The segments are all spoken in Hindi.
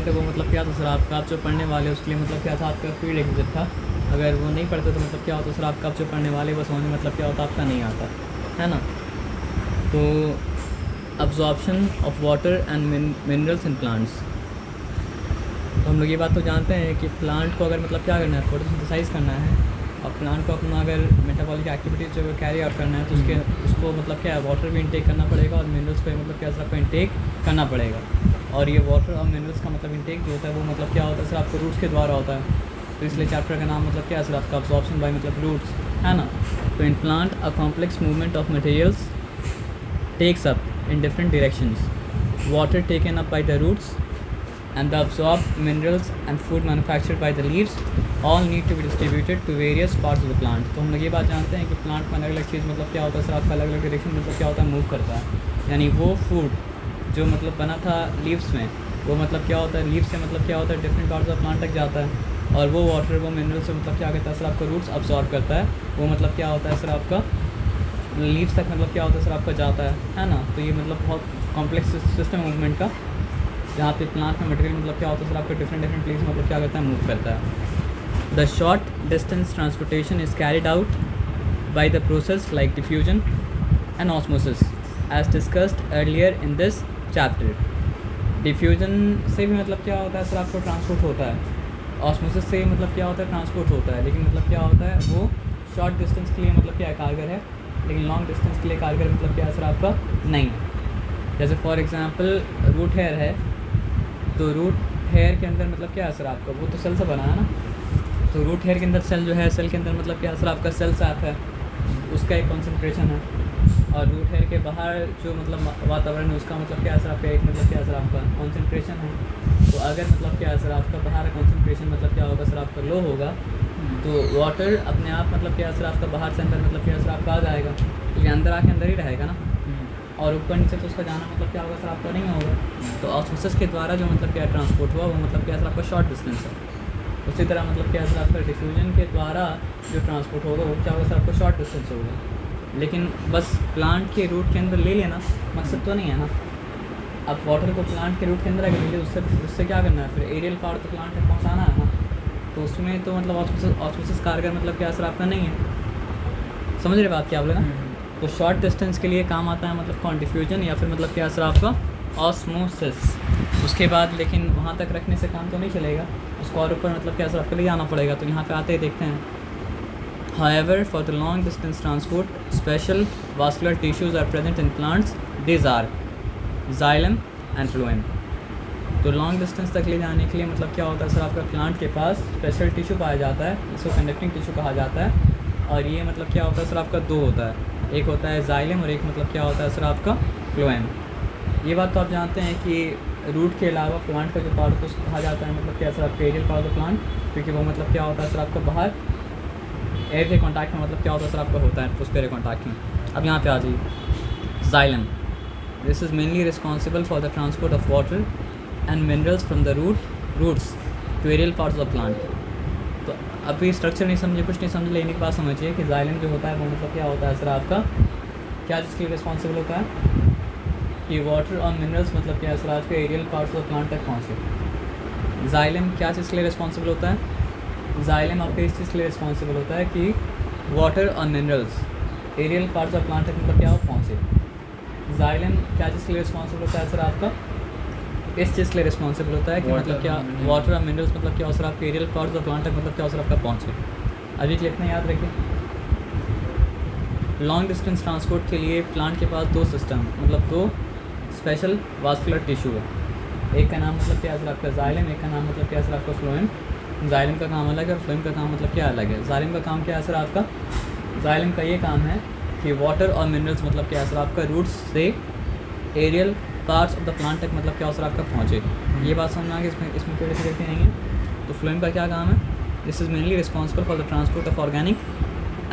थे वो मतलब क्या था सर आपका, आप जो पढ़ने वाले उसके लिए मतलब क्या था आपका फील्ड एग्जिट था। अगर वो नहीं पढ़ते तो मतलब क्या होता सर आपका, आप जो पढ़ने वाले वो समझ में मतलब क्या होता आपका नहीं आता है ना। तो absorption of water and minerals in plants, तो हम लोग ये बात तो जानते हैं कि प्लांट को अगर मतलब क्या करना है, फोटोसिंथेसाइज करना है और प्लांट को अपना अगर मेटाबॉलिक एक्टिविटीज़ जो कैरी आउट करना है तो उसको मतलब क्या है वाटर भी इंटेक करना पड़ेगा और मिनरल्स को मतलब क्या सर आपको इंटेक करना पड़ेगा। और ये वाटर और मिनरल्स का मतलब इंटेक जो होता है वो मतलब क्या होता है सर आपको रूट्स के द्वारा होता है। तो इसलिए चैप्टर का नाम मतलब क्या है सर आपका अब्जॉर्प्शन बाय मतलब रूट्स है ना। तो in plant a complex movement of materials takes up in different directions. Water taken up by the roots and the absorbed minerals and food manufactured by the leaves all need to be distributed to various parts of the plant. तो हम लोग ये बात जानते हैं कि प्लांट में अलग अलग चीज़ मतलब क्या होता है सर आपका अलग अलग डायरेक्शन मतलब क्या होता है मूव करता है। यानी वो फूड जो मतलब बना था लीव्स में वो मतलब क्या होता है लीव्स से मतलब क्या होता है डिफरेंट पार्ट्स ऑफ प्लांट तक जाता है और वो वाटर वो मिनरल से मतलब क्या करता है सर आपका रूट्स अब्जॉर्ब करता है। वो मतलब क्या होता है सर आपका लीव्स तक मतलब क्या होता है सर आपका जाता है ना। तो ये मतलब बहुत कॉम्प्लेक्स सिस्टम है मूवमेंट का, जहाँ पे प्लांट में मटेरियल मतलब क्या होता है सर आपका डिफरेंट प्लेस मतलब क्या करता है मूव करता है। The short distance transportation is carried out by the process like diffusion and osmosis as discussed earlier in this chapter. Diffusion से भी मतलब क्या होता है सर आपको ट्रांसपोर्ट होता है, ऑस्मोसिस से मतलब क्या होता है ट्रांसपोर्ट होता है, लेकिन मतलब क्या होता है वो शॉर्ट डिस्टेंस के लिए मतलब क्या कारगर है, लेकिन लॉन्ग डिस्टेंस के लिए कारगर मतलब क्या असर आपका नहीं। जैसे फॉर एग्जांपल रूट हेयर है, तो रूट हेयर के अंदर मतलब क्या असर आपका वो तो सेल से बना है ना। तो रूट हेयर के अंदर सेल जो है सेल के अंदर मतलब क्या असर आपका सेल सैप है, उसका एक कॉन्सेंट्रेशन है। और रूट हेयर के बाहर जो मतलब वातावरण है उसका मतलब क्या असर आपका एक मतलब क्या असर आपका कॉन्सेंट्रेशन है। तो अगर मतलब क्या असर आपका बाहर कॉन्सेंट्रेशन मतलब क्या होगा सर आपका लो होगा तो वाटर अपने आप मतलब क्या असर आपका बाहर से अंदर मतलब क्या असर आपका आ जाएगा, क्योंकि अंदर आके अंदर ही रहेगा ना। और ऊपर नीचे तो उसका जाना मतलब क्या होगा सर आपका नहीं होगा। तो ऑस्मोसिस के द्वारा जो मतलब क्या ट्रांसपोर्ट हुआ वो मतलब क्या सर आपका शॉर्ट डिस्टेंस है। उसी तरह मतलब क्या सर आपका डिफ्यूजन के द्वारा जो ट्रांसपोर्ट होगा वो क्या होगा सर आपको शॉर्ट डिस्टेंस होगा। लेकिन बस प्लांट के रूट के अंदर ले लेना मकसद तो नहीं है ना। अब वाटर को प्लांट के रूट के अंदर अगर ले लिया उससे क्या करना है, फिर एरियल पार्ट तो प्लांट तक पहुँचाना है ना। तो उसमें तो मतलब ऑस्मोसिस कारगर मतलब क्या असर आपका नहीं है। समझ रहे बात क्या आप लोग ना। तो शॉर्ट डिस्टेंस के लिए काम आता है मतलब कौन डिफ्यूजन या फिर मतलब क्या असर आपका ऑस्मोसिस। उसके बाद लेकिन वहाँ तक रखने से काम तो नहीं चलेगा, उसको और ऊपर मतलब क्या असर आपको ले जाना पड़ेगा। तो यहाँ पे आते ही देखते हैं However, for the long distance transport, special vascular tissues are present in plants. These are xylem and phloem. तो लॉन्ग डिस्टेंस तक ले जाने के लिए मतलब क्या होता है सर आपका प्लांट के पास स्पेशल टिश्यू पाया जाता है, इसको कंडक्टिंग टिश्यू कहा जाता है। और ये मतलब क्या होता है सर आपका दो होता है, एक होता है जाइलम और एक मतलब क्या होता है सर आपका फ्लोएम। ये बात तो आप जानते हैं कि रूट के अलावा प्लांट का जो पार्ट को कहा जाता है मतलब क्या सर आपका एरियल पार्ट ऑफ प्लांट, क्योंकि वो मतलब क्या होता है सर आपका बाहर एयर के कॉन्टैक्ट में मतलब क्या होता है सर आपका होता है एटमॉस्फेयर के कॉन्टैक्ट में। अब यहाँ पे आ जाइए xylem. This is mainly responsible for the transport of water and minerals from the roots to aerial parts of the plant. तो अभी स्ट्रक्चर नहीं समझे कुछ नहीं समझे, लेकिन एक बात समझिए कि जाइलम जो होता है वो मतलब क्या होता है सर आपका क्या जिसके लिए रिस्पॉन्सिबल होता है कि वाटर और मिनरल्स मतलब क्या सर आपके एरियल पार्ट्स ऑफ प्लांट तक पहुँचे। जाइलम क्या चीज़ के लिए रिस्पॉन्सिबल होता है, जाइलम आपके इस चीज़ के लिए रिस्पॉन्सिबल होता है कि वाटर और minerals aerial parts of plant तक मतलब क्या हो पहुँचे। जाइलम क्या चीज़ के लिए रिस्पॉन्सिबल होता है सर आपका इस चीज़ के लिए रिस्पॉन्सिबल होता है कि मतलब क्या वाटर और मिनरल्स मतलब क्या सर आपके एरियल पार्ट्स ऑफ प्लांट तक मतलब क्या सर आपका पहुँचे। अभी के लिए इतना याद रखिए। लॉन्ग डिस्टेंस ट्रांसपोर्ट के लिए प्लांट के पास दो सिस्टम मतलब दो स्पेशल वास्कुलर टिश्यू है। एक का नाम मतलब क्या सर आपका जाइलम, एक का नाम मतलब क्या सर आपका फ्लोएम। जाइलम का काम अलग है, फ्लोएम का काम मतलब क्या अलग है। जाइलम का काम क्या है सर आपका, जाइलम का ये काम है कि वाटर और मिनरल्स मतलब क्या सर आपका रूट्स से aerial parts of the plant तक मतलब क्या सर आपका पहुँचे। ये बात समझना कि इसमें कोई डिफिकल्टी नहीं है। तो फ्लोएम का क्या काम है, this is mainly responsible for the transport of organic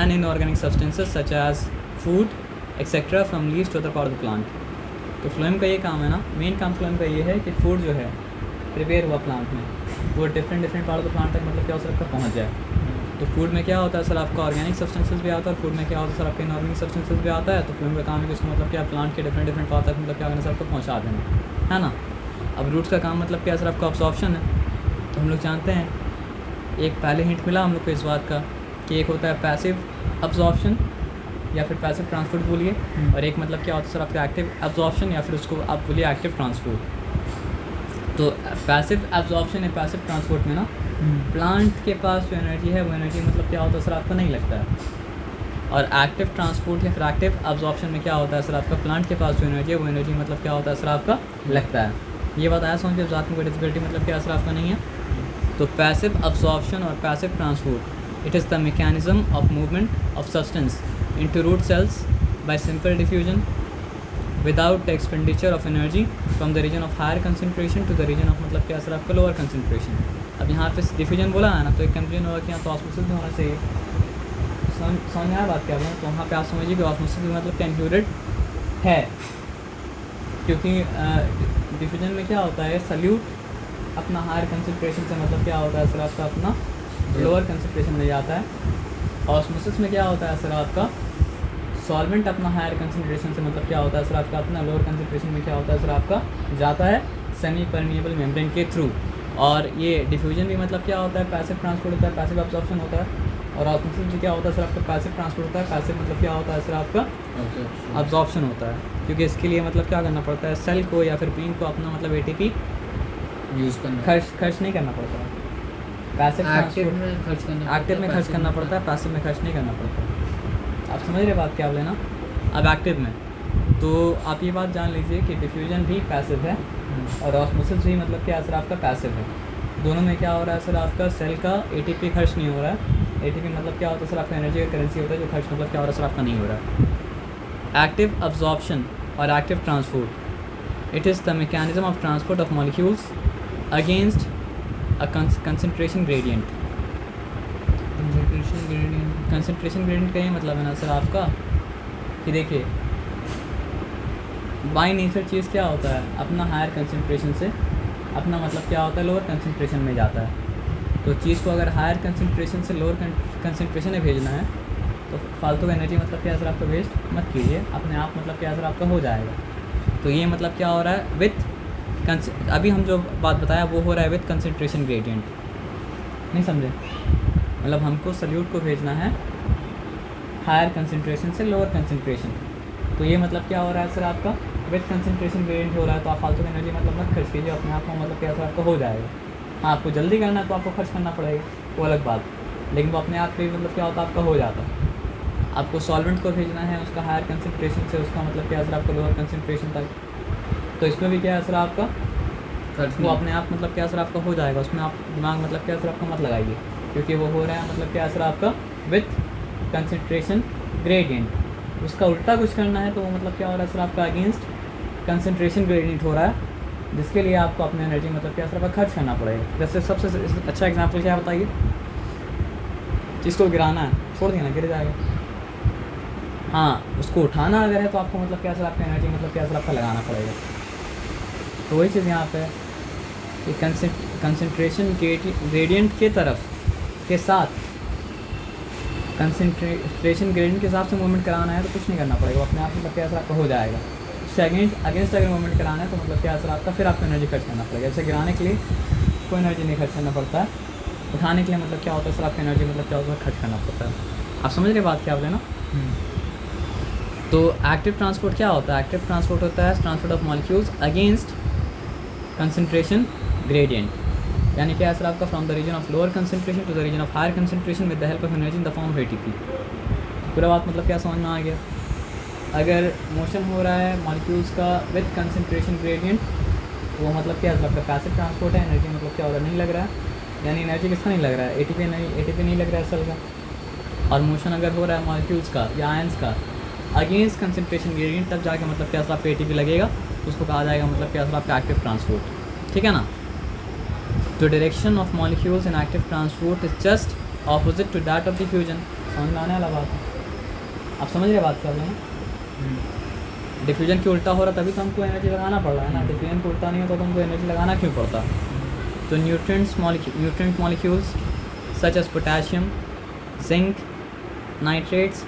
and inorganic substances such as food etcetera from leaves to other part of the plant. तो फ्लोएम का ये काम है ना, मेन काम फ्लोएम का ये है कि फूड जो है प्रिपेयर हुआ प्लांट में वो different part of the plant तक मतलब क्या सर आपका पहुँच जाए। तो फूड में क्या होता है सर आपका ऑर्गेनिक सब्सटेंसेस भी आता है और फूड में क्या होता है सर आपका इनऑर्गेनिक सब्सटेंसेस भी आता है। तो फ्लोएम का काम है कि उसको मतलब क्या प्लांट के डिफरेंट पार्ट तक मतलब क्या करना सर आपको पहुँचा देना है ना। अब रूट्स का काम मतलब क्या सर आपका अब्जॉर्प्शन है। तो हम लोग जानते हैं, एक पहले हिंट मिला हम लोग को इस बात का कि एक होता है पैसिव अब्जॉर्प्शन या फिर पैसिव ट्रांसपोर्ट बोलिए, और एक मतलब क्या होता है सर आपका एक्टिव अब्जॉर्प्शन या फिर उसको आप बोलिए एक्टिव ट्रांसपोर्ट। तो पैसिव अब्जॉर्प्शन या पैसिव ट्रांसपोर्ट में ना प्लांट के पास जो एनर्जी है वो एनर्जी मतलब क्या होता है सर आपका नहीं लगता है, और एक्टिव ट्रांसपोर्ट या फिर एक्टिव अब्जॉर्प्शन में क्या होता है सर आपका प्लांट के पास जो एनर्जी है वो एनर्जी मतलब क्या होता है सर आपका लगता है। ये बताया समझ के ज़ात में कोई डिफिकल्टी मतलब क्या सर आपका नहीं है। तो पैसिव अब्जॉर्प्शन और passive transport, it is the mechanism of movement of substance into root cells by simple diffusion without the expenditure of energy from the region of higher concentration to the region of मतलब क्या सर आपका लोअर कंसनट्रेशन। अब यहाँ पे डिफ्यूजन बोला है ना, तो एक कंफ्यूजन होगा कि यहाँ तो ऑस्मोसिस भी होना चाहिए। समझ में आया बात क्या है। तो वहाँ पे आप समझिए कि ऑस्मोसिस भी मतलब क्या इंक्लूडेड है, क्योंकि डिफ्यूजन में क्या होता है सल्यूट अपना हायर कंसनट्रेशन से मतलब क्या होता है सर आपका अपना लोअर कंसनट्रेशन में जाता है। ऑस्मोसिस में क्या होता है सर आपका सॉल्वेंट अपना हायर कंसनट्रेशन से मतलब क्या होता है सर आपका अपना लोअर कंसनट्रेशन में क्या होता है सर आपका जाता है सेमी परमिएबल मेम्ब्रेन के थ्रू। और ये डिफ्यूजन भी मतलब क्या होता है पैसिव ट्रांसपोर्ट होता है, पैसिव अब्जॉर्प्शन होता है। और ऑस्मोसिस भी क्या होता है सर आपका पैसिव ट्रांसपोर्ट होता है, पैसिव मतलब क्या होता है सर आपका अब्जॉर्प्शन होता है। क्योंकि इसके लिए मतलब क्या करना पड़ता है सेल को या फिर बीन को अपना मतलब एटीपी यूज़ करना, खर्च नहीं करना पड़ता है। पैसिव एक्टिव में खर्च करना, एक्टिव में खर्च करना पड़ता है, पैसिव में खर्च नहीं करना पड़ता। आप समझ रहे बात क्या आप लेना। अब एक्टिव में तो आप ये बात जान लीजिए कि डिफ्यूजन भी पैसिव है और ऑस्मोसिस भी मतलब क्या सर आपका पैसिव है। दोनों में क्या हो रहा है सर आपका सेल का एटीपी खर्च नहीं हो रहा है। एटीपी मतलब क्या होता है सर आपका एनर्जी का करेंसी होता है, जो खर्च मतलब क्या हो रहा है सर आपका नहीं हो रहा है। एक्टिव अब्जॉर्प्शन और active transport, it is the mechanism of transport of molecules against a concentration gradient. Concentration gradient का ये मतलब है ना सर आपका कि देखिए बाय नेचर चीज़ क्या होता है अपना हायर कंसंट्रेशन से अपना मतलब क्या होता है लोअर कंसंट्रेशन में जाता है। तो चीज़ को अगर हायर कंसंट्रेशन से लोअर कंसंट्रेशन में भेजना है तो फालतू का एनर्जी मतलब क्या सर आपका वेस्ट मत कीजिए, अपने आप मतलब क्या सर आपका हो जाएगा। तो ये मतलब क्या हो रहा है विथ अभी हम जो बात बताया वो हो रहा है विथ कंसंट्रेशन ग्रेडियंट। नहीं समझे, मतलब हमको सल्यूट को भेजना है हायर कंसंट्रेशन से लोअर कंसंट्रेशन। तो ये मतलब क्या हो रहा है सर आपका विथ कंसंट्रेशन ग्रेडियंट हो रहा है। तो आप फालतू की एनर्जी मतलब मत खर्च कीजिए, अपने आप को मतलब क्या सर आपका हो जाएगा। हाँ आपको जल्दी करना है तो आपको खर्च करना पड़ेगा, वो अलग बात, लेकिन वो अपने आप पे मतलब क्या होता है आपका हो जाता है। आपको सॉल्वेंट को भेजना है उसका हायर कंसंट्रेशन से उसका मतलब क्या सर आपका लोअर कंसंट्रेशन तक, तो इसमें भी क्या है सर आपका वो अपने आप मतलब क्या सर आपका हो जाएगा। उसमें आप दिमाग मतलब क्या सर आपका मत लगाइए, क्योंकि वो हो रहा है मतलब क्या सर आपका विथ कंसंट्रेशन ग्रेडियंट। उसका उल्टा कुछ करना है तो वो मतलब क्या हो रहा है सर आपका अगेंस्ट कंसंट्रेशन ग्रेडियंट हो रहा है, जिसके लिए आपको अपनी एनर्जी मतलब क्या सर आपका खर्च करना पड़ेगा। जैसे सबसे अच्छा एग्जांपल क्या बताइए, जिसको गिराना है छोड़ देना गिर जाएगा। हाँ उसको उठाना अगर है तो आपको मतलब क्या सर आपका एनर्जी मतलब क्या सर आपका लगाना पड़ेगा। तो वही चीज़ यहाँ पे है कि कंसंट्रेशन ग्रेडियंट के तरफ के साथ कंसंट्रेशन ग्रेडियंट के हिसाब से मूवमेंट कराना है तो कुछ नहीं करना पड़ेगा, अपने आप मतलब क्या असर आपका हो जाएगा। उससे अगेंस्ट अगर मूवमेंट कराना है तो मतलब क्या असर आपका फिर आपको एनर्जी खर्च करना पड़ेगा। जैसे गिराने के लिए कोई एनर्जी नहीं खर्च करना पड़ता है, उठाने के लिए मतलब क्या होता है सर आपका एनर्जी मतलब क्या होता है खर्च करना पड़ता है। आप समझ रहे बात क्या बोले ना। तो एक्टिव ट्रांसपोर्ट क्या होता है, एक्टिव ट्रांसपोर्ट होता है transport of molecules against concentration gradient, यानी क्या सर आपका from the region of lower concentration to the region of higher concentration with the help of energy in the form of ATP. पूरा बात मतलब क्या समझ में आ गया। अगर मोशन हो रहा है मॉलिक्यूल्स का विद कंसंट्रेशन ग्रेडियंट वो मतलब क्या आपका पैसिव ट्रांसपोर्ट है, एनर्जी मतलब क्या हो रहा है नहीं लग रहा है, यानी एनर्जी किसका नहीं लग रहा है एटीपी नहीं लग रहा है सेल का। और मोशन अगर हो रहा है मॉलिक्यूल्स का या आयंस का अगेंस्ट कंसंट्रेशन ग्रेडियंट तब जाके मतलब क्या आपका एटीपी लगेगा, तो उसको कहा जाएगा मतलब क्या आपका एक्टिव ट्रांसपोर्ट। ठीक है ना। तो direction of molecules in active transport is just opposite to that of diffusion. समझ में आने वाला बात है, आप समझ रहे बात कर रहे हैं। डिफ्यूजन के उल्टा हो रहा तभी तो हमको एनर्जी लगाना पड़ रहा है ना, डिफ्यूजन के उल्टा नहीं होता तो हमको एनर्जी लगाना क्यों पड़ता। तो nutrient molecules such as potassium, zinc, nitrates,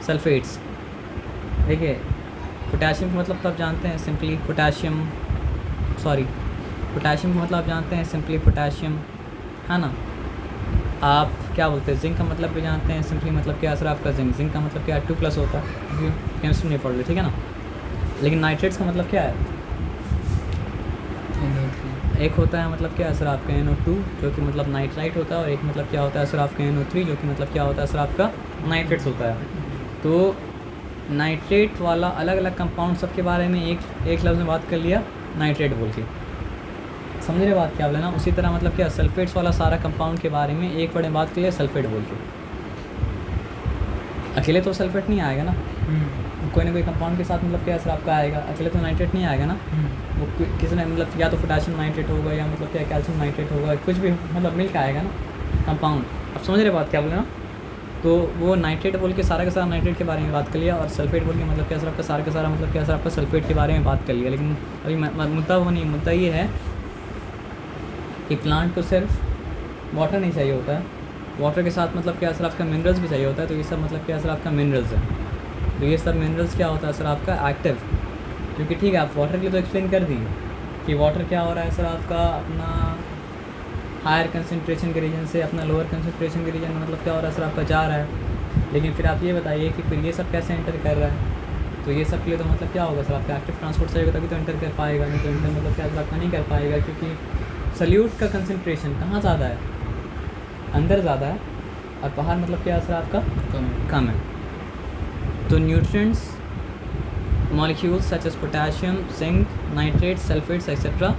sulphates. देखिए पोटेशियम का मतलब तो आप जानते हैं सिंपली पोटेशियम सॉरी, पोटेशियम का मतलब आप जानते हैं सिंपली पोटेशियम, है ना। आप क्या बोलते हैं, जिंक का मतलब भी जानते हैं सिंपली, मतलब क्या सर आपका जिंक का मतलब क्या है 2+ होता है, केमिस्ट्री नहीं पढ़ रहे, ठीक है ना। लेकिन नाइट्रेट्स का मतलब क्या है, एक होता है मतलब क्या सर आपका NO2 जो कि मतलब नाइट्राइट होता है, और एक मतलब क्या होता है सर आपका NO3 जो कि मतलब क्या होता है सर आपका नाइट्रेट्स होता है। तो नाइट्रेट वाला अलग अलग कंपाउंड सबके बारे में एक लफ्ज़ में बात कर लिया नाइट्रेट बोल के, समझ रहे बात क्या बोले ना। उसी तरह मतलब क्या सल्फेट्स वाला सारा कंपाउंड के बारे में एक वर्ड में बात कर लिया सल्फेट बोल के। अकेले तो सल्फेट नहीं आएगा ना, कोई ना कोई कंपाउंड के साथ मतलब क्या असर आपका आएगा, अकेले तो नाइट्रेट नहीं आएगा ना। वो किसी ने मतलब या तो पोटेशियम नाइट्रेट होगा या मतलब क्या कैल्शियम नाइट्रेट होगा, कुछ भी मतलब मिल के आएगा ना कंपाउंड। अब समझ रहे बात क्या बोले ना। तो वो नाइट्रेट बोल के सारा का सारा नाइट्रेट के बारे में बात कर लिया, और सल्फेट बोल के मतलब क्या असर आपका सारा का सारा मतलब क्या असर आपका सल्फेट के बारे में बात कर लिया। लेकिन अभी मुद्दा वो नहीं, मुद्दा ये है कि प्लांट को सिर्फ वाटर नहीं चाहिए होता है, वाटर के साथ मतलब क्या असर आपका मिनरल्स भी चाहिए होता है। तो ये सब मतलब क्या असर आपका मिनरल्स है। तो ये सब मिनरल्स क्या होता है सर आपका एक्टिव, क्योंकि ठीक है आप वाटर के लिए तो एक्सप्लेन कर दिए कि वाटर क्या हो रहा है सर आपका अपना हायर कंसनट्रेशन के रीजन से अपना लोअर कंसनट्रेशन के रीजन में मतलब क्या हो रहा है सर आपका जा रहा है। लेकिन फिर आप ये बताइए कि फिर ये सब कैसे एंटर कर रहा है। तो ये सब के लिए तो मतलब क्या होगा सर आपका एक्टिव ट्रांसपोर्ट चाहिए तभी तो एंटर कर पाएगा, नहीं तो एंटर मतलब क्या आपका नहीं कर पाएगा, क्योंकि सल्यूट का कंसनट्रेशन कहाँ ज़्यादा है, अंदर ज़्यादा है, और बाहर मतलब क्या असर आपका कम है। तो nutrients molecules such as potassium, zinc, nitrates, sulfates, etc.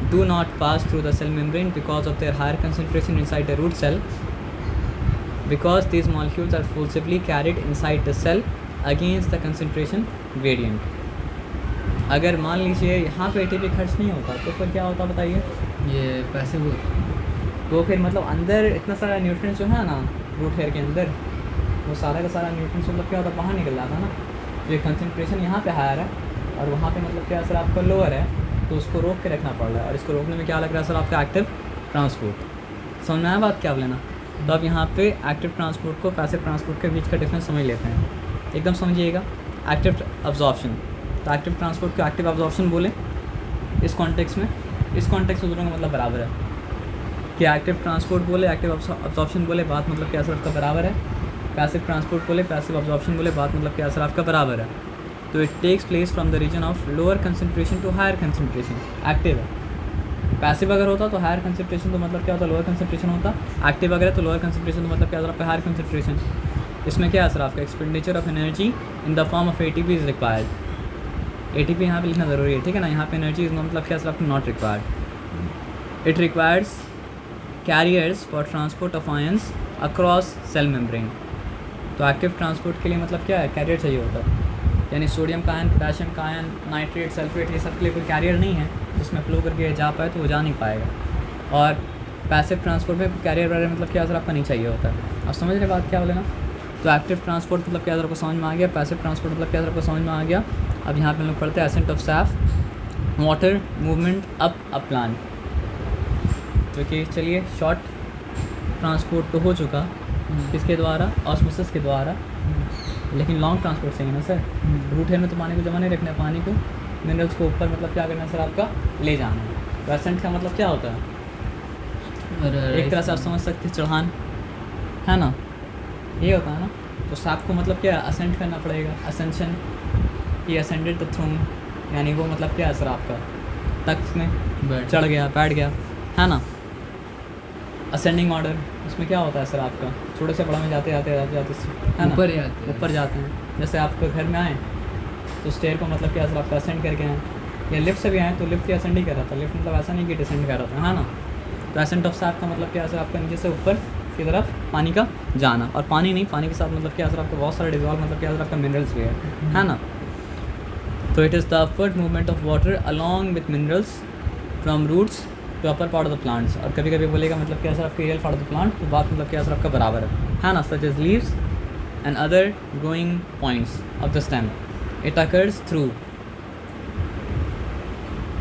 do not pass through the cell membrane because of their higher concentration inside the root cell, because these molecules are forcibly carried inside the cell against the concentration gradient. अगर मान लीजिए यहाँ पे ATP खर्च नहीं होता तो फिर क्या होता बताइए, ये पैसे वो तो फिर मतलब अंदर इतना सारा न्यूट्रिएंट्स जो है ना रूट हेयर के अंदर, वो सारा का सारा न्यूट्रिएंट्स मतलब क्या होता बाहर निकल जाता ना। तो ये कंसनट्रेशन यहाँ पे हायर है और वहाँ पे मतलब क्या सर आपका लोअर है, तो उसको रोक के रखना पड़ रहा है। और इसको रोकने में क्या लग रहा है सर आपका एक्टिव ट्रांसपोर्ट। समझ में आया बात क्या बोले ना। तो अब यहाँ पे एक्टिव ट्रांसपोर्ट को पैसिव ट्रांसपोर्ट के बीच का डिफरेंस समझ लेते हैं, एकदम समझिएगा। एक्टिव अब्जॉर्प्शन, तो एक्टिव ट्रांसपोर्ट को एक्टिव अब्जॉर्प्शन बोले इस कॉन्टेक्स्ट में, इस कॉन्टेक्स्ट में दोनों का मतलब बराबर है कि एक्टिव ट्रांसपोर्ट बोले एक्टिव अब्जॉर्प्शन बोले, बात मतलब क्या सर आपका बराबर है। पैसिव ट्रांसपोर्ट बोले पैसिव अब्जॉर्प्शन बोले, बात मतलब क्या सर आपका बराबर है। तो it takes place from the region of lower concentration to higher concentration, active है। पैसिव अगर होता तो हायर कंसनट्रेशन तो मतलब क्या होता लोअर कंसनट्रेशन होता, एक्टिव अगर है तो लोअर कंसनट्रेशन तो मतलब क्या होता आपका हायर कंसनट्रेशन। इसमें क्या असर आपका expenditure of energy in the form of ATP is required. ATP यहाँ पे लिखना ज़रूरी है, ठीक है ना। यहाँ पे एनर्जी इज मतलब क्या सर आपका not required. It requires carriers for transport of ions across cell membrane. तो एक्टिव ट्रांसपोर्ट के लिए मतलब क्या है कैरियर चाहिए होता है, यानी सोडियम का आयन, पोटेशियम का आयन, नाइट्रेट, सल्फेट, ये सब के लिए कोई कैरियर नहीं है जिसमें फ्लो करके जा पाए, तो वो जा नहीं पाएगा। और पैसिव ट्रांसपोर्ट में कैरियर वगैरह मतलब क्या सर आपका नहीं चाहिए होता है। अब समझ रहे बात क्या बोले ना। तो एक्टिव ट्रांसपोर्ट मतलब क्या सर आपको समझ में आ गया, पैसिव ट्रांसपोर्ट मतलब क्या सर आपको समझ में आ गया। अब यहाँ पे हम लोग पढ़ते हैं ascent of Saif, water movement up a plant. जो कि चलिए शॉर्ट ट्रांसपोर्ट तो हो चुका किसके द्वारा, ऑस्मोसिस के द्वारा, लेकिन लॉन्ग ट्रांसपोर्ट चाहिए ना सर। रूट हेयर में तो पानी को जमा नहीं रखना है, पानी को मिनरल्स को ऊपर मतलब क्या करना है सर आपका ले जाना है। तो एसेंट का मतलब क्या होता है, एक तरह से आप समझ सकते हैं चढ़ान, है ना, ये होता है ना। तो सैफ को मतलब क्या असेंट करना पड़ेगा, असेंशन, ये असेंडेड द थ्रोन, यानी वो मतलब क्या है सर आपका तख्त में चढ़ गया, बैठ गया, है ना। असेंडिंग ऑर्डर, उसमें क्या होता है सर आपका छोटे से बड़ा में जाते जाते है ना, ऊपर जाते हैं। जैसे आपके घर में आए तो स्टेयर को मतलब क्या सर आपका असेंड करके आए, या लिफ्ट से भी आए तो लिफ्ट ही असेंड ही कर रहा था, लिफ्ट मतलब ऐसा नहीं कि डिसेंड कर रहा था, है ना। तो एसेंट ऑफ सैफ का मतलब क्या सर आपका नीचे से ऊपर की तरफ पानी का जाना, और पानी नहीं, पानी के साथ मतलब क्या सर आपका बहुत सारा डिजॉल्व मतलब क्या सर आपका मिनरल्स भी है ना। तो it is the upward movement of water along with minerals from roots to upper part of the plants. और कभी कभी बोलेगा मतलब क्या सर आपका aerial part of the plant, तो बात मतलब क्या सर आपका बराबर है ना। Such as leaves and other growing points of the stem. It occurs through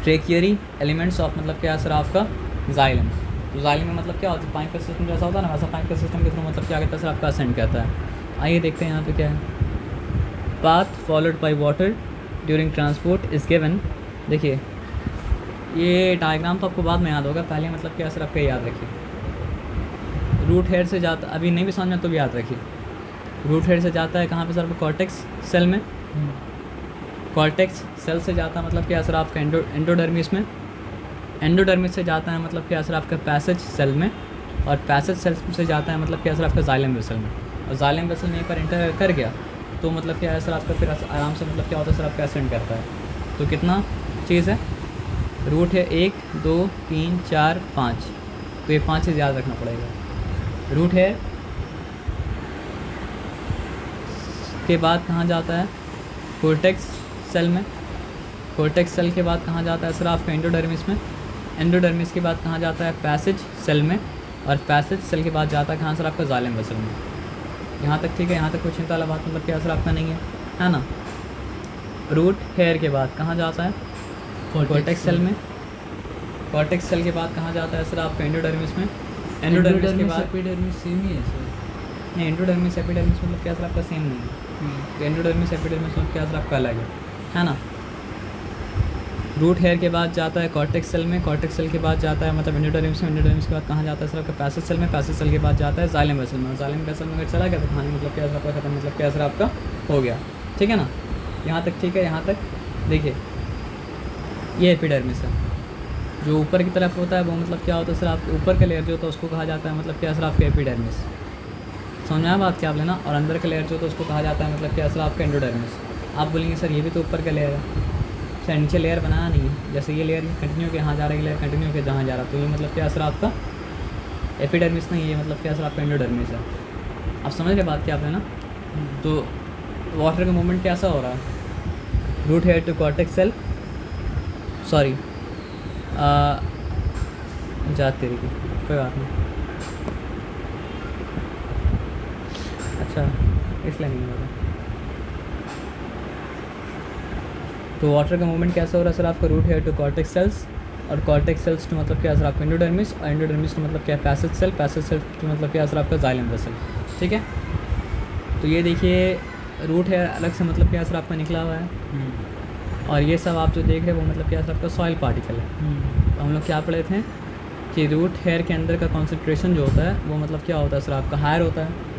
tracheary elements of मतलब क्या सर आपका जाइलम। तो जाइलम में मतलब क्या होता है पाइप का सिस्टम जैसा होता है ना, वैसा पाइप का सिस्टम के थ्रू मतलब क्या कहता है सर आपका असेंड कहता है। आइए देखते हैं यहाँ पे क्या है। Path followed by water during transport is given. देखिए ये डायग्राम तो आपको बाद में याद होगा, पहले मतलब क्या सर आपका याद रखिए। रूट हेयर से जाता, अभी नहीं भी समझ में तो भी याद रखिए। रूट हेयर से जाता है कहाँ पे सर? कॉर्टेक्स सेल में। कॉर्टेक्स सेल से जाता है मतलब क्या सर आपका एंडोडर्मिस में। एंडोडर्मिस से जाता है मतलब क्या सर आपका पैसेज सेल में। और पैसेज सेल से जाता है मतलब क्या सर आपका जाइलम वेसल में। और जाइलम वेसल में एक बार एंटर कर गया तो मतलब क्या है सर आपका फिर आराम से मतलब क्या होता है सर आपका असेंड करता है। तो कितना चीज़ है? रूट है 1 2 3 4 5, तो ये 5 चीज़ याद रखना पड़ेगा। रूट है के बाद कहाँ जाता है? कोर्टेक्स सेल में। कोर्टेक्स सेल के बाद कहाँ जाता है सर आपका? एंडोडर्मिस में। एंडोडर्मिस के बाद कहाँ जाता है? पैसेज सेल में। और पैसेज सेल के बाद जाता है कहाँ सर आपका? जाइलम वेसल में। यहाँ तक ठीक है? यहाँ तक कोई चिंता वाला बात मतलब क्या सर आपका नहीं है ना? रूट हेयर के बाद कहाँ जाता है? कॉर्टेक्स सेल में। कॉर्टेक्स सेल के बाद कहाँ जाता है सर आपका? एंडोडर्मिस में। एंडोडर्मिस के बाद एपिडर्मिस सेम ही है सर। नहीं, एंडोडर्मिस एपिडर्मिस मतलब क्या सर आपका सेम नहीं है। तो एंडोडर्मिस एपिडर्मिस मतलब क्या सर आपका अलग है ना? रूट हेयर के बाद जाता है कॉर्टेक्स सेल में। कॉर्टेक्स सेल के बाद जाता है मतलब एंडोडर्मिस में। एंडोडर्मिस के बाद कहाँ जाता है सर आपका? पैसेज सेल में। पैसेज सेल के बाद जाता है जाइलम वेसल में। जाइलम वेसल में अगर चला गया तो कहानी मतलब क्या सर आपका खत्म, मतलब क्या सर आपका हो गया। ठीक है ना? यहाँ तक ठीक है? यहाँ तक देखिए, ये एपिडर्मिस है। जो ऊपर की तरफ होता है वो मतलब क्या होता है सर आपके ऊपर का लेयर जो होता है उसको कहा जाता है मतलब क्या सर आपका? एपिडर्मिस। समझ में आया बात क्या आप लेना? और अंदर का लेयर जो होता है उसको कहा जाता है मतलब क्या सर आपका? एंडोडर्मिस। आप बोलेंगे सर ये भी तो ऊपर का लेयर है, सर नीचे लेयर बनाया नहीं है। जैसे ये लेयर कंटिन्यू के यहाँ जा रहा है, लेयर कंटिन्यू के जहाँ जा रहा है, तो ये मतलब क्या सर आपका? एपिडर्मिस नहीं, ये मतलब क्या सर आपका? एंडोडर्मिस है। आप समझ रहे बात क्या आप लेना? तो वाटर का मूवमेंट कैसा हो रहा है? Root hair to cortex cell, sorry जाते रही, कोई बात नहीं। अच्छा, इसलिए नहीं होगा। तो वाटर का मूवमेंट कैसा हो रहा है सर आपका? Root hair to cortex cells, और कॉर्टेक्स सेल्स टू मतलब क्या सर आपका? एंडोडर्मिस, और एंडोडर्मिस टू मतलब क्या? Passage cell, passage cell to मतलब क्या सर आपका? Xylem vessel. ठीक है? तो ये देखिए, रूट हेयर अलग से मतलब क्या सर आपका निकला हुआ है, और ये सब आप जो देख रहे हैं वो मतलब क्या सर आपका? सॉइल पार्टिकल है। तो हम लोग क्या पढ़े थे कि रूट हेयर के अंदर का कॉन्सेंट्रेशन जो होता है वो मतलब क्या होता है सर आपका? हायर होता है।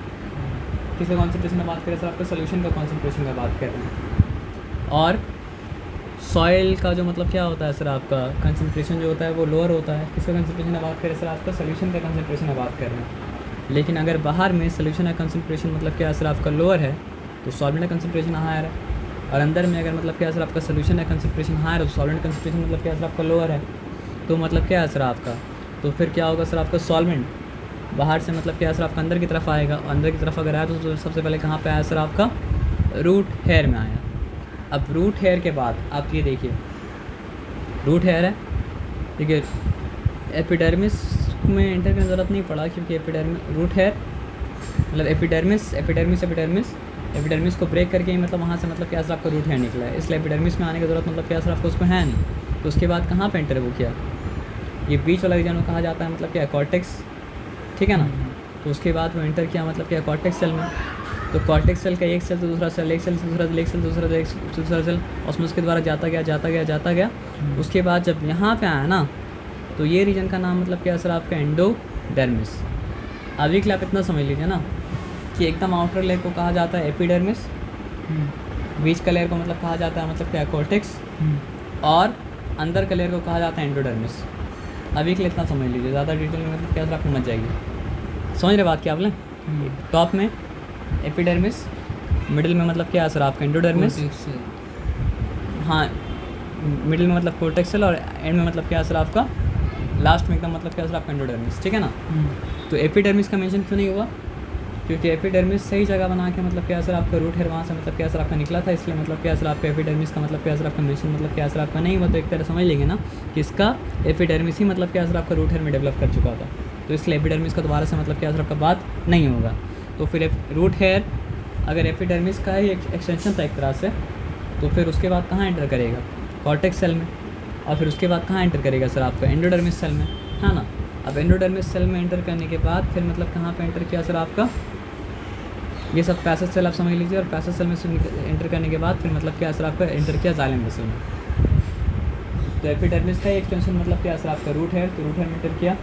किसका कॉन्सेंट्रेशन की बात करें सर आपका? सोल्यूशन का कॉन्सेंट्रेशन का बात कर रहे हैं। और सॉइल का जो मतलब क्या होता है सर आपका? कंसंट्रेशन जो होता है वो लोअर होता है। किसका कंसंट्रेशन की बात करें सर आपका? सोल्यूशन का कंसंट्रेशन की बात कर रहे हैं। लेकिन अगर बाहर में सोल्यूशन का कंसंट्रेशन मतलब क्या सर आपका? लोअर है, तो सॉल्वेंट का कंसंट्रेशन हायर है। और अंदर में अगर मतलब क्या सर आपका? सोल्यूशन का कंसंट्रेशन हायर है, तो सॉल्वेंट कंसंट्रेशन मतलब क्या सर आपका? लोअर है। तो मतलब क्या है सर आपका? तो फिर क्या होगा सर आपका? सॉल्वेंट बाहर से मतलब क्या सर आपका? अंदर की तरफ आएगा, और अंदर की तरफ अगर आया तो सबसे पहले कहाँ पे आया सर आपका? रूट हेयर में आया। अब रूट हेयर के बाद आप ये देखिए, रूट हेयर है, ठीक है, एपिडर्मिस में एंटर करने की ज़रूरत नहीं पड़ा, क्योंकि एपिडर्मिस रूट हेयर मतलब एपिडर्मिस को ब्रेक करके ही मतलब वहाँ से मतलब क्या सर आपका? रूट हेयर निकला है। इसलिए एपिडर्मिस में आने की ज़रूरत मतलब क्या सर आपको? उसको है नहीं। तो उसके बाद कहाँ पे एंटर वो किया? ये बीच वाला रीजन को कहा जाता है मतलब क्या? कॉर्टेक्स। ठीक है ना? तो उसके बाद वो एंटर किया मतलब क्या? कॉर्टेक्स सेल में। तो कॉर्टेक्स सेल का एक सेल से दूसरा सेल, एक सेल से दूसरा सेल, एक सेल से दूसरा सेल, एक से दूसरा सेल, और उसके द्वारा जाता गया। उसके बाद जब यहाँ पे आया ना, तो ये रीजन का नाम मतलब क्या सर आपका? एंडोडर्मिस। अभी के लिए आप इतना समझ लीजिए ना कि एकदम आउटर लेयर को कहा जाता है एपिडर्मिस, बीच का लेयर को मतलब कहा जाता है मतलब क्या? कॉर्टेक्स, और अंदर का लेयर को कहा जाता है एंडोडर्मिस। अभी के लिए इतना समझ लीजिए, ज़्यादा डिटेल में मतलब क्या सर आपको मच जाएगी। समझ रहे बात क्या आप लें? टॉप में एपिडर्मिस, मिडिल में मतलब क्या है सर आपका? एंडोडर्मिस, हाँ, मिडिल में मतलब कॉर्टेक्स सेल, और एंड में मतलब क्या है सर आपका? लास्ट में एकदम मतलब क्या सर आपका? एंडोडर्मिस। ठीक है ना? तो एपिडर्मिस का मेंशन क्यों नहीं हुआ? क्योंकि एपिडर्मिस सही जगह बना के मतलब क्या सर आपका? रूट हेयर वहाँ से मतलब क्या सर आपका? निकला था, इसलिए मतलब क्या सर आपका? एपिडर्मिस का मतलब क्या सर आपका? मेंशन मतलब क्या सर आपका? नहीं हुआ। तो एक तरह समझ लेंगे ना कि इसका एपिडर्मिस ही मतलब क्या सर आपका? रूट हेयर में डेवलप कर चुका था, तो इसलिए एपिडर्मिस का दोबारा से मतलब क्या सर आपका? बात नहीं होगा। तो फिर रूट हेयर अगर एपिडर्मिस का ही एक्सटेंशन था एक तरह से, तो फिर उसके बाद कहाँ एंटर करेगा? कॉर्टेक्स सेल में। और फिर उसके बाद कहाँ एंटर करेगा सर आपका? एंडोडर्मिस सेल में, है ना? अब एंडोडर्मिस सेल में एंटर करने के बाद फिर मतलब कहाँ पे एंटर किया सर आपका? ये सब पैसेज सेल आप समझ लीजिए, और पैसेज सेल में से एंटर करने के बाद फिर मतलब क्या सर आपका? एंटर किया जाइलम वेसल में। तो एपिडर्मिस का एक्सटेंशन मतलब क्या सर आपका रूट हेयर, तो रूट हेयर में एंटर किया।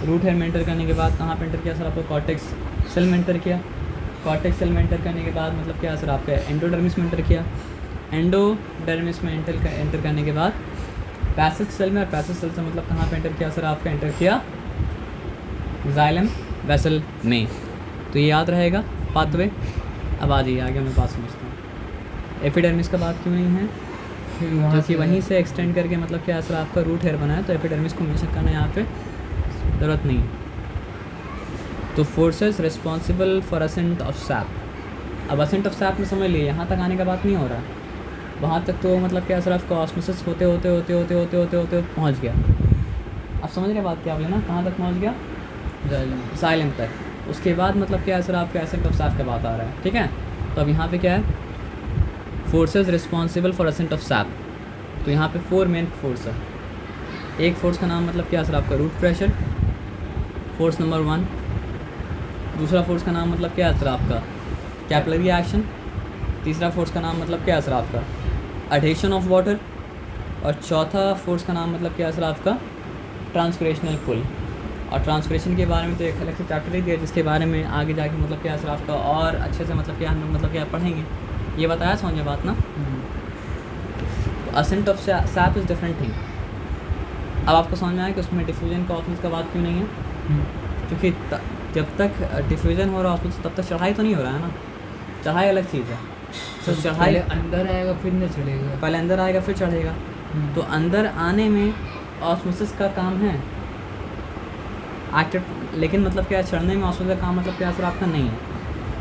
रूट हेयर में एंटर करने के बाद कहाँ पे एंटर किया सर आपको कॉर्टेक्स सेल में एंटर किया। कॉर्टेक्स सेल में एंटर करने के बाद मतलब क्या सर आपका एंडोडर्मिस में एंटर किया। एंडोडर्मिस में एंटर करने के बाद पैसेज सेल में, और पैसेज सेल से मतलब कहाँ पे एंटर किया सर आपका एंटर किया जाइलम वेसल में। तो ये याद रहेगा पाथवे। अब आ जाइए आगे मैं बात समझता हूँ। एपिडर्मिस का बात क्यों नहीं है, फिर वहाँ क्योंकि वहीं से एक्सटेंड करके मतलब क्या सर आपका रूट हेयर बना है, तो एपिडर्मिस को मेंशन करना यहाँ पे ज़रूरत नहीं है। तो forces responsible for ascent of sap. अब असेंट ऑफ सैप में समझ लिए यहाँ तक आने का बात नहीं हो रहा है, वहाँ तक तो मतलब क्या सर आपका ऑस्मोसिस होते होते होते होते होते होते होते पहुँच गया। अब समझ रहे बात क्या आप लेना, कहाँ तक पहुँच गया, जाइलम तक। उसके बाद मतलब क्या सर आपका असेंट ऑफ सैप का बात आ रहा है, ठीक है। तो अब यहाँ पे क्या है, forces responsible for ascent of sap. तो यहाँ पे 4 मेन फोर्स है। एक फोर्स का नाम मतलब क्या सर आपका रूट प्रेशर, फोर्स नंबर 1। दूसरा फोर्स का नाम मतलब क्या है सर आपका कैपिलरी एक्शन। तीसरा फोर्स का नाम मतलब क्या है सर आपका एडहेशन ऑफ वाटर। और चौथा फोर्स का नाम मतलब क्या है सर आपका ट्रांसपिरेशनल पुल। और ट्रांसपिरेशन के बारे में तो एक अलग से चैप्टर ही दिया, जिसके बारे में आगे जाके मतलब क्या है सर आपका और अच्छे से मतलब क्या हम लोग मतलब क्या पढ़ेंगे। ये बताया समझ में बात ना। Ascent of sap is different thing. अब आपको समझ में आया कि उसमें डिफ्यूजन का ऑप्शन का बात क्यों नहीं है, क्योंकि जब तक डिफ्यूजन हो रहा है तब तक चढ़ाई तो नहीं हो रहा है ना। चढ़ाई अलग चीज़ है। तो चढ़ाई अंदर आएगा फिर न चढ़ेगा, पहले अंदर आएगा फिर चढ़ेगा। तो अंदर आने में ऑस्मोसिस का काम है एक्टिव, लेकिन मतलब क्या चढ़ने में ऑस्मोसिस का काम मतलब क्या असर आपका नहीं है।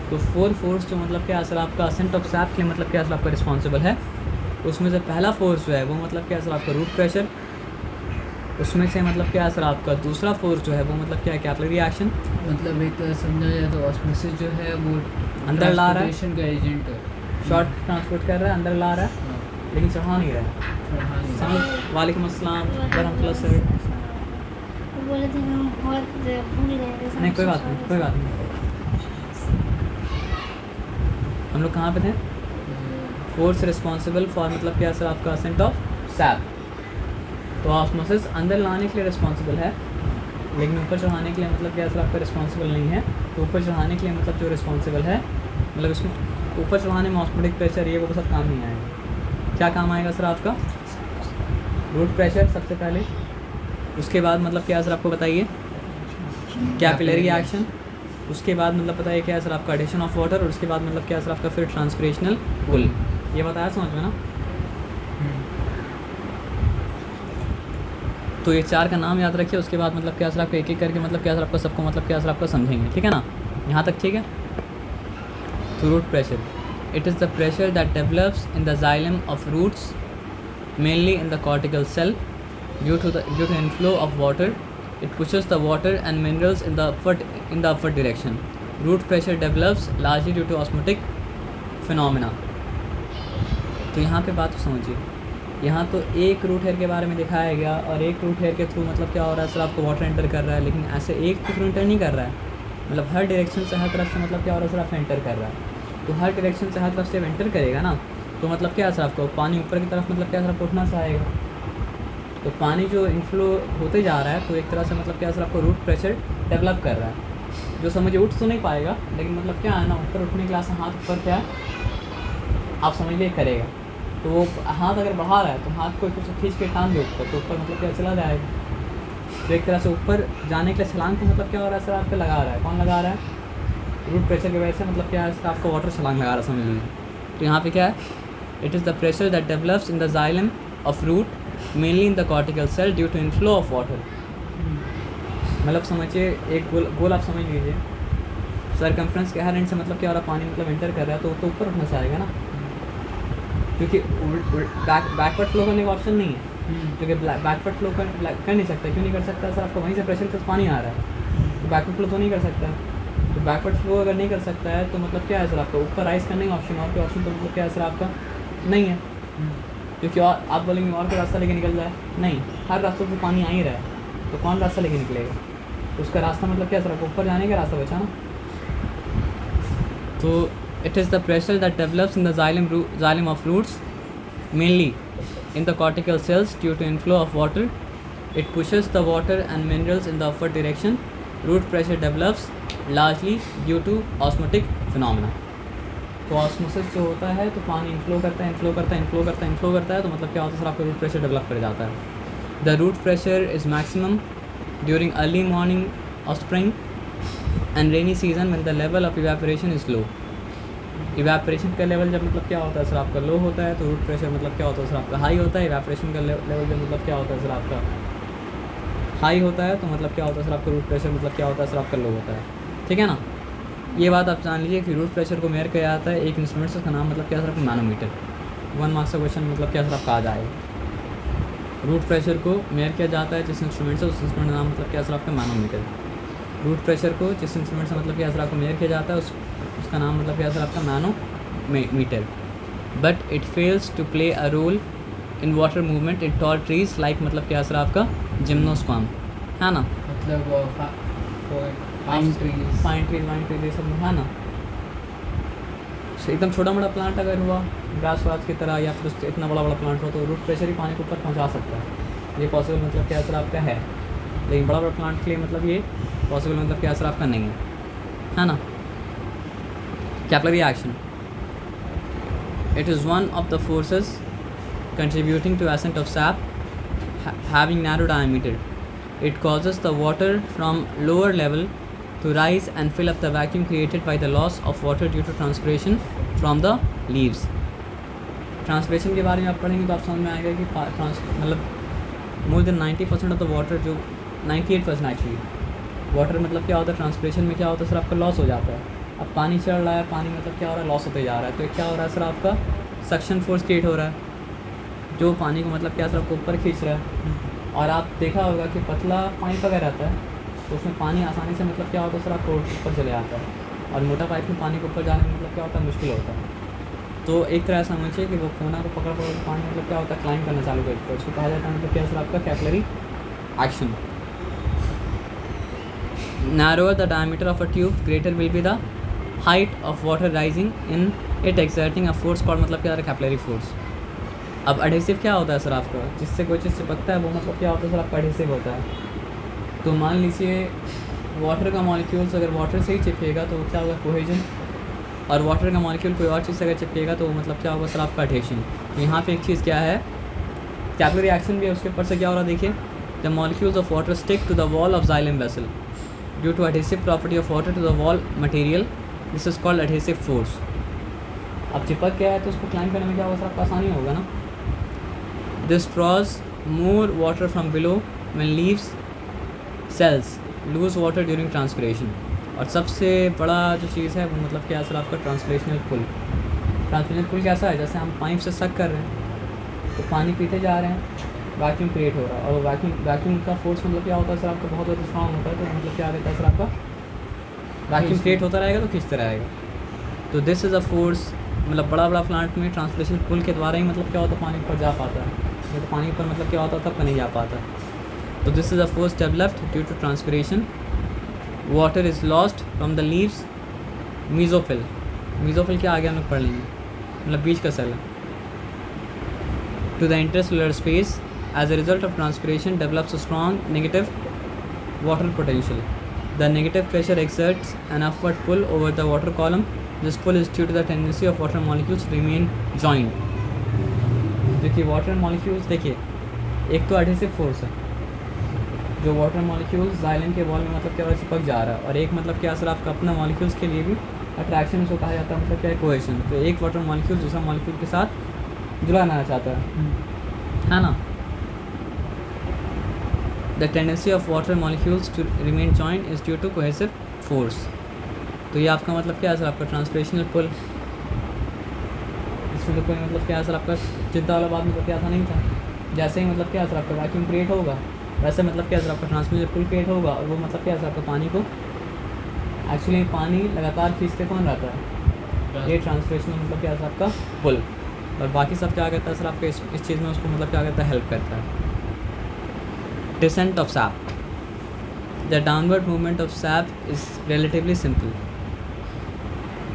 तो 4 फोर्स जो मतलब क्या असर आपका असेंट ऑफ सैप के मतलब क्या असर आपका रिस्पॉन्सिबल है, उसमें से पहला फोर्स जो है वो मतलब क्या असर आपका रूट प्रेशर। उसमें से मतलब क्या असर आपका दूसरा फोर्स जो है वो मतलब क्या है कैपिलरी एक्शन। मतलब एक तरह समझा जाए तो ऑस्मोसिस जो है वो अंदर ला रहा है, ट्रांसपोर्टेशन का एजेंट है। शॉर्ट ट्रांसपोर्ट कर रहा है, अंदर ला रहा है, लेकिन चढ़ा नहीं रहा है। समझ। वालेकुम अस्सलाम वरहमतुल्लाह सर। बोले थे हम बहुत भूल गए थे। नहीं कोई बात नहीं, कोई बात नहीं। हम लोग कहाँ पे थे, फोर्स रिस्पॉन्सिबल फॉर मतलब क्या सर आपका असेंट ऑफ सैप। तो ऑस्मोसिस अंदर लाने के लिए रिस्पॉन्सिबल है, लेकिन ऊपर चढ़ाने के लिए मतलब क्या सर आपका रिस्पॉन्सिबल नहीं है। तो ऊपर चढ़ाने के लिए मतलब जो रिस्पॉन्सिबल है, मतलब इसमें ऊपर चढ़ाने में ऑस्मोटिक प्रेशर ये वो सब काम नहीं आएगा। क्या काम आएगा सर आपका रूट प्रेशर सबसे पहले। उसके बाद मतलब क्या सर आपको बताइए कैपिलरी एक्शन। उसके बाद मतलब बताइए क्या सर आपका एडिशन ऑफ वाटर। और उसके बाद मतलब क्या सर आपका फिर ट्रांसपिरेशनल पुल। ये बताया समझ में ना। तो ये 4 का नाम याद रखिए। उसके बाद मतलब क्या सर आपको एक एक करके मतलब क्या सर आपको सबको मतलब क्या सर आपको समझेंगे, ठीक है ना। यहाँ तक ठीक है। तो root pressure, it is the pressure that develops in the xylem of roots mainly in the cortical cell due to inflow of water. It pushes the water and minerals in the upward direction. Root pressure develops largely due to osmotic phenomena. तो यहाँ पे बात समझिए, यहाँ तो एक रूट हेयर के बारे में दिखाया गया और एक रूट हेयर के थ्रू मतलब क्या हो रहा है सर आपको वाटर एंटर कर रहा है, लेकिन ऐसे एक के थ्रू एंटर नहीं कर रहा है। मतलब हर डायरेक्शन से हर तरफ से मतलब क्या हो रहा है सर आपको एंटर कर रहा है। तो हर डायरेक्शन से हर तरफ से एंटर करेगा ना, तो मतलब क्या सर आपको पानी ऊपर की तरफ मतलब क्या सर आपको उठना से आएगा। तो पानी जो इनफ्लो होते जा रहा है तो एक तरह से मतलब क्या सर आपको रूट प्रेशर डेवलप कर रहा है, जो समझिए उठ तो नहीं पाएगा, लेकिन मतलब क्या है ना ऊपर उठने के लिए हाथ ऊपर क्या आप समझिए करेगा। तो वो हाथ अगर बढ़ा रहा है तो हाथ को कुछ खींच के टांग दे ऊपर, तो ऊपर मतलब क्या चला जाएगा। तो एक तरह से ऊपर जाने के लिए छलांग को मतलब क्या हो रहा है सर आपको लगा रहा है। कौन लगा रहा है, रूट प्रेशर की वजह से मतलब क्या है सर आपको वाटर छलांग लगा रहा है, समझ लीजिए। तो यहाँ पे क्या है, it is the pressure that develops in the xylem of root mainly in the cortical cell due to inflow of water. मतलब समझिए एक गोल आप समझ लीजिए, सरकमफ्रेंस के हर एंड से मतलब क्या हो रहा है, पानी मतलब एंटर कर रहा है तो ऊपर उठना से आएगा ना, क्योंकि बैकवर्ड फ्लो करने का ऑप्शन नहीं है। क्योंकि बैकवर्ड फ्लो कर नहीं सकता। क्यों नहीं कर सकता सर, आपको वहीं से प्रेशर से पानी आ रहा है, तो बैकवर्ड फ्लो तो नहीं कर सकता। तो बैकवर्ड फ्लो अगर नहीं कर सकता है तो मतलब क्या है सर आपका ऊपर राइज करने का ऑप्शन, और कोई ऑप्शन तो मतलब क्या है सर आपका नहीं है। क्योंकि और आप बोलेंगे और कोई रास्ता लेके निकल जाए, नहीं, हर रास्तों से पानी आ ही रहा है, तो कौन रास्ता लेके निकलेगा। तो उसका रास्ता मतलब क्या सर आपको ऊपर जाने का रास्ता बचा ना। तो it is the pressure that develops in the xylem of roots mainly in the cortical cells due to inflow of water. It pushes the water and minerals in the upward direction. Root pressure develops largely due to osmotic phenomena. तो ऑस्मोसिस जो होता है तो पानी इनफ्लो करता है तो मतलब क्या होता है सर आपका रूट प्रेशर डेवलप कर जाता है. The root pressure is maximum during early morning of spring and rainy season when the level of evaporation is low. Evaporation का लेवल जब मतलब क्या होता है सर आपका लो होता है तो रूट प्रेशर मतलब क्या होता है सर आपका हाई होता है. इवेपोरेशन का लेवल जब मतलब क्या होता है सर आपका हाई होता है तो मतलब क्या होता है सर आपका रूट प्रेशर मतलब क्या होता है सर आपका लो होता है. ठीक है ना. ये बात आप जान लीजिए कि रूट प्रेशर को मेयर किया जाता है एक इंस्ट्रूमेंट से, उसका नाम मतलब क्या सर आपका मैनोमीटर. 1 मार्क्स का क्वेश्चन मतलब क्या सर आपका आ जाएगा. रूट प्रेशर को मेयर किया जाता है जिस इंस्ट्रूमेंट से, उस इंस्ट्रूमेंट का नाम मतलब क्या सर आपका मैनोमीटर. रूट प्रेशर को जिस इंस्ट्रूमेंट से मतलब क्या सर आपको मेयर किया जाता है उसका नाम मतलब क्या सर आपका manometer. But it fails to play a role in water movement in tall trees like मतलब क्या सर आपका जिम्नोस्पर्म है ना. मतलब पाइन ट्रीज ये सब है ना. एकदम छोटा मोटा प्लांट अगर हुआ ग्रास वास की तरह या फिर उससे इतना बड़ा प्लांट हो तो रूट प्रेशर ही पानी को ऊपर पहुंचा सकता है. ये पॉसिबल मतलब क्या असर आपका है. लेकिन बड़ा प्लांट के लिए मतलब ये पॉसिबल मतलब क्या असर आपका नहीं है ना. Capillary action. It is one of the forces contributing to ascent of sap having narrow diameter. It causes the water from lower level to rise and fill up the vacuum created by the loss of water due to transpiration from the leaves. Transpiration के बारे में आप पढ़ेंगे तो आप समझ में आएगा कि मतलब more than 90% of the water जो 98% एक्चुअली वाटर मतलब क्या होता है ट्रांसपिरेशन में क्या होता है सर आपका लॉस हो जाता है. अब पानी चढ़ रहा है, पानी मतलब क्या हो रहा है लॉस होते जा रहा है. तो क्या हो रहा है सर आपका सक्शन फोर्स क्रिएट हो रहा है जो पानी को मतलब क्या सर आपको ऊपर खींच रहा है. और आप देखा होगा कि पतला पाइप अगर रहता है तो उसमें पानी आसानी से मतलब क्या होता है सर आपको ऊपर चले आता है. और मोटा पाइप में पानी को ऊपर जाने में मतलब क्या होता है मुश्किल होता है. तो एक तरह से समझिए कि वो कोना को पकड़ पकड़ पानी मतलब क्या होता है क्लाइंब करना चालू करता है. उसको कहा जाता है मतलब क्या सर आपका capillary action. Narrower the diameter of a tube, greater will be the height of water rising in it exerting a force called मतलब क्या कैपिलरी फोर्स. अब एडहेसिव क्या होता है सर आपका जिससे कोई चीज़ चिपकता है वो मतलब क्या होता है सर आपका एडहेसिव होता है. तो मान लीजिए वाटर का मॉलिक्यूल्स अगर वाटर से ही चिपकेगा तो क्या होगा कोहेजन. और वाटर का मॉलिक्यूल कोई और चीज़ से अगर चिपकेगा तो मतलब क्या होगा सर आपका एडहेशन. तो यहाँ पे एक चीज़ क्या है कैपिलरी एक्शन भी है. उसके ऊपर से क्या हो रहा है देखिए. The molecules of water stick to the wall of xylem vessel due to adhesive property of water to the wall material. This is called adhesive force. अब चिपक गया है तो उसको क्लाइंब करने में क्या होगा सर आपका आसानी होगा ना. This draws more water from below when leaves cells lose water during transpiration. और सबसे बड़ा जो चीज़ है वो मतलब क्या सर आपका ट्रांसलेशनल पुल. ट्रांसलेशनल पुल कैसा है जैसे हम पाइप से सक कर रहे हैं तो पानी पीते जा रहे हैं वैक्यूम क्रिएट हो रहा है. और वैक्यूम का फोर्स मतलब क्या होता है सर आपका बहुत ज़्यादा स्ट्रॉन्ग होता है. तो मतलब क्या रहता है सर आपका वैक्यूम क्रिएट होता रहेगा तो खींचता रहेगा. तो दिस इज़ अ फोर्स मतलब बड़ा प्लांट में ट्रांसलेशनल पुल के द्वारा ही मतलब क्या होता है पानी ऊपर जा पाता है. तो पानी पर मतलब क्या होता तब नहीं जा पाता. तो this is a force developed due to transpiration. Water is lost from the leaves. Mesophyll. Mesophyll क्या आगे हम लोग पढ़ लेंगे मतलब बीज का सेल है. To the intercellular space as a result of transpiration develops a strong negative water potential. The negative pressure exerts an upward pull over the water column. This pull is due to the tendency of water molecules remain joint. देखिए वाटर मॉलिक्यूल्स देखिए एक तो एडहेसिव फोर्स है जो वाटर मॉलिक्यूल्स जाइलम के वॉल में मतलब क्या चिपक जा रहा है. और एक मतलब क्या सर आपका अपना मॉलिक्यूल्स के लिए भी अट्रैक्शन उसको कहा जाता है मतलब क्या है कोहेशन. तो एक वाटर मॉलिक्यूल दूसरा मॉलिक्यूल के साथ जुड़ाना चाहता है ना. The tendency of water molecules to remain joint is due to cohesive force. तो ये आपका मतलब क्या है सर आपका ट्रांसपिरेशनल पुल. इसमें तो कोई मतलब क्या सर आपका चिंता वाला बात मतलब क्या था नहीं था. जैसे ही मतलब क्या सर आपका वैक्यूम क्रिएट होगा वैसे मतलब क्या सर आपका ट्रांसमिशन पुल क्रिएट होगा. और वो मतलब क्या सर आपका पानी को एक्चुअली पानी लगातार खींचते कौन रहता है ये ट्रांसपिरेशन मतलब क्या सर आपका पुल. और बाकी सब क्या करता है सर आपका इस चीज़ में उसको मतलब क्या करता है हेल्प करता है. Descent of SAP. The downward movement of sap is relatively simple.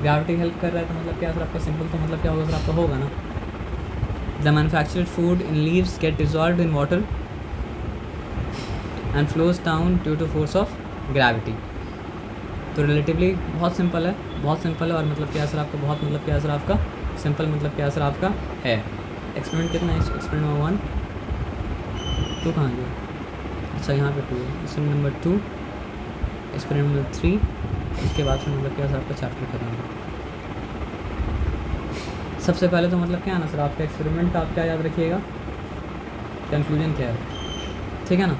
Gravity help कर रहा है तो मतलब क्या सर आपका सिंपल तो मतलब क्या होगा सर आपका होगा ना. The manufactured food in leaves get dissolved in water and flows down due to force of gravity. तो रिलेटिवली बहुत सिंपल है, बहुत सिंपल है, और मतलब क्या असर आपका बहुत मतलब क्या असर आपका सिंपल मतलब क्या असर आपका है। एक्सपेरिमेंट कितना है? एक्सपेरिमेंट नंबर 1, 2 कहाँ गया? अच्छा यहाँ पे 2 है। एक्सपेरिमेंट नंबर 2, एक्सपेरिमेंट नंबर 3, इसके बाद फिर मतलब क्या सर आपका चैप्टर खत्म है। सबसे पहले तो मतलब क्या है ना सर, आपका एक्सपेरिमेंट का आप क्या याद रखिएगा, कंक्लूजन क्या है, ठीक है ना,